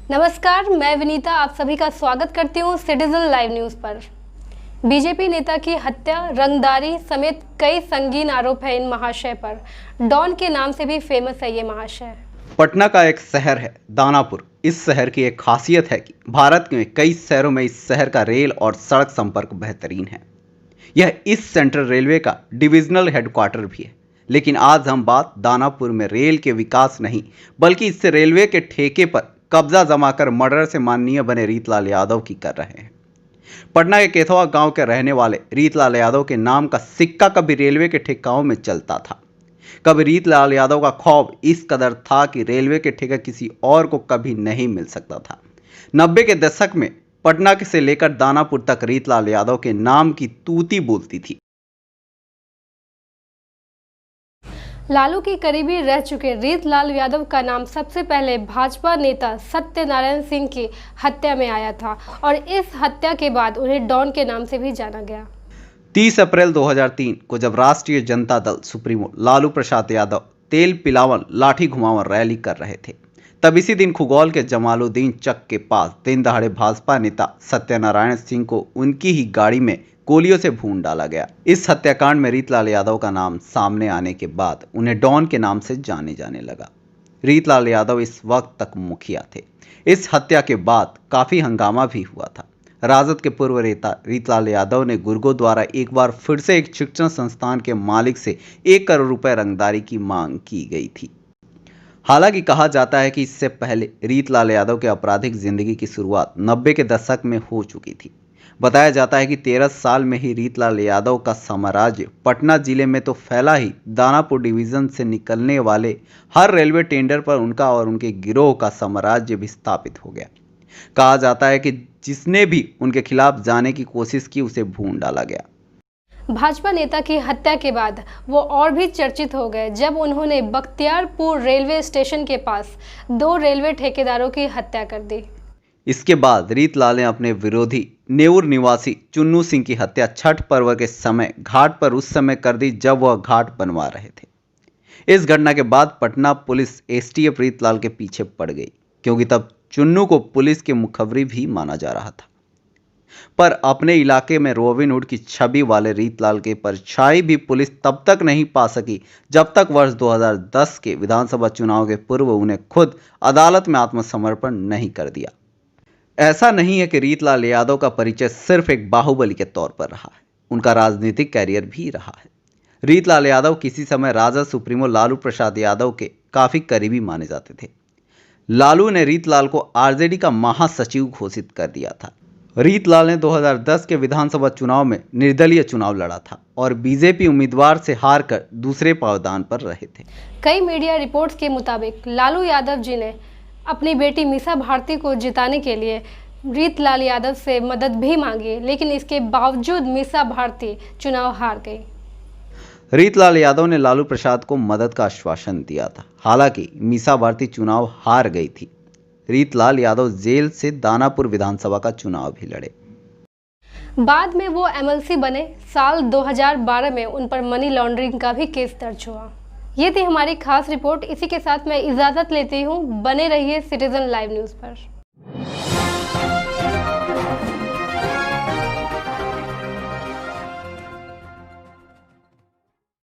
नमस्कार, मैं विनीता आप सभी का स्वागत करती हूँ सिटीजन लाइव न्यूज़ पर। बीजेपी नेता की हत्या, रंगदारी समेत कई संगीन आरोप है इन महाशय पर। डॉन के नाम से भी फेमस है ये महाशय। पटना का एक शहर है दानापुर। इस शहर की एक खासियत है कि भारत के कई शहरों में इस शहर का रेल और सड़क संपर्क बेहतरीन है। यह इस सेंट्रल रेलवे का डिविजनल हेडक्वार्टर भी है। लेकिन आज हम बात दानापुर में रेल के विकास नहीं, बल्कि इससे रेलवे के ठेके पर कब्जा जमाकर मर्डर से माननीय बने रीतलाल यादव की कर रहे हैं। पटना के केथवा गांव के रहने वाले रीतलाल यादव के नाम का सिक्का कभी रेलवे के ठेकाओं में चलता था। कभी रीतलाल यादव का खौफ इस कदर था कि रेलवे के ठेका किसी और को कभी नहीं मिल सकता था। 90 के दशक में पटना से लेकर दानापुर तक रीतलाल यादव के नाम की तूती बोलती थी। लालू की करीबी रह चुके रीतलाल यादव का नाम सबसे पहले भाजपा नेता सत्यनारायण सिंह की हत्या में आया था और इस हत्या के बाद उन्हें डॉन के नाम से भी जाना गया। 30 अप्रैल 2003 को जब राष्ट्रीय जनता दल सुप्रीमो लालू प्रसाद यादव तेल पिलावन लाठी घुमावन रैली कर रहे थे, तब इसी दिन खुगौल के जमालुद्दीन चक के पास दिन दहाड़े भाजपा नेता सत्यनारायण सिंह को उनकी ही गाड़ी में गोलियों से भून डाला गया। इस हत्याकांड में रीतलाल यादव का नाम सामने आने के बाद उन्हें डॉन के नाम से जाने जाने लगा। रीतलाल यादव इस वक्त तक मुखिया थे। इस हत्या के बाद काफी हंगामा भी हुआ था। राजद के पूर्व नेता रीतलाल यादव ने गुर्गों द्वारा एक बार फिर से एक शिक्षण संस्थान के मालिक से 1 करोड़ रुपए रंगदारी की मांग की गई थी। हालांकि कहा जाता है कि इससे पहले रीतलाल यादव के आपराधिक जिंदगी की शुरुआत 90 के दशक में हो चुकी थी। बताया जाता है कि 13 साल में ही रीतलाल यादव का साम्राज्य पटना जिले में तो फैला ही, दानापुर डिवीजन से निकलने वाले हर रेलवे टेंडर पर उनका और उनके गिरोह का साम्राज्य भी स्थापित हो गया। कहा जाता है कि जिसने भी उनके खिलाफ जाने की कोशिश की उसे भून डाला गया। भाजपा नेता की हत्या के बाद वो और भी चर्चित हो गए जब उन्होंने बख्तियारपुर रेलवे स्टेशन के पास 2 रेलवे ठेकेदारों की हत्या कर दी। इसके बाद रीतलाल ने अपने विरोधी नेऊर निवासी चुन्नू सिंह की हत्या छठ पर्व के समय घाट पर उस समय कर दी जब वह घाट बनवा रहे थे। इस घटना के बाद पटना पुलिस एसटीएफ रीतलाल के पीछे पड़ गई, क्योंकि तब चुन्नू को पुलिस के मुखबिर भी माना जा रहा था। पर अपने इलाके में रॉबिनहुड की छवि वाले रीतलाल की परछाई भी पुलिस तब तक नहीं पा सकी जब तक वर्ष 2010 के विधानसभा चुनाव के पूर्व उन्हें खुद अदालत में आत्मसमर्पण नहीं कर दिया। ऐसा नहीं है कि रीतलाल यादव का परिचय सिर्फ एक बाहुबली के तौर पर रहा है, उनका राजनीतिक कैरियर भी रहा है। रीतलाल यादव किसी समय राजद सुप्रीमो लालू प्रसाद यादव के काफी करीबी माने जाते थे। लालू ने रीतलाल को आरजेडी का महासचिव घोषित कर दिया था। रीतलाल ने 2010 के विधानसभा चुनाव में निर्दलीय चुनाव लड़ा था और बीजेपी उम्मीदवार से हार कर दूसरे पावदान पर रहे थे। कई मीडिया रिपोर्ट्स के मुताबिक लालू यादव जी ने अपनी बेटी मीसा भारती को जिताने के लिए रीतलाल यादव से मदद भी मांगी, लेकिन इसके बावजूद मीसा भारती चुनाव हार गई। रीतलाल यादव ने लालू प्रसाद को मदद का आश्वासन दिया था। हालांकि मीसा भारती चुनाव हार गई थी। रीतलाल यादव जेल से दानापुर विधानसभा का चुनाव भी लड़े। बाद में वो एमएलसी बने। साल 2012 में उन पर मनी लॉन्ड्रिंग का भी केस दर्ज हुआ। ये थी हमारी खास रिपोर्ट। इसी के साथ मैं इजाजत लेती हूँ। बने रहिए सिटीजन लाइव न्यूज़ पर।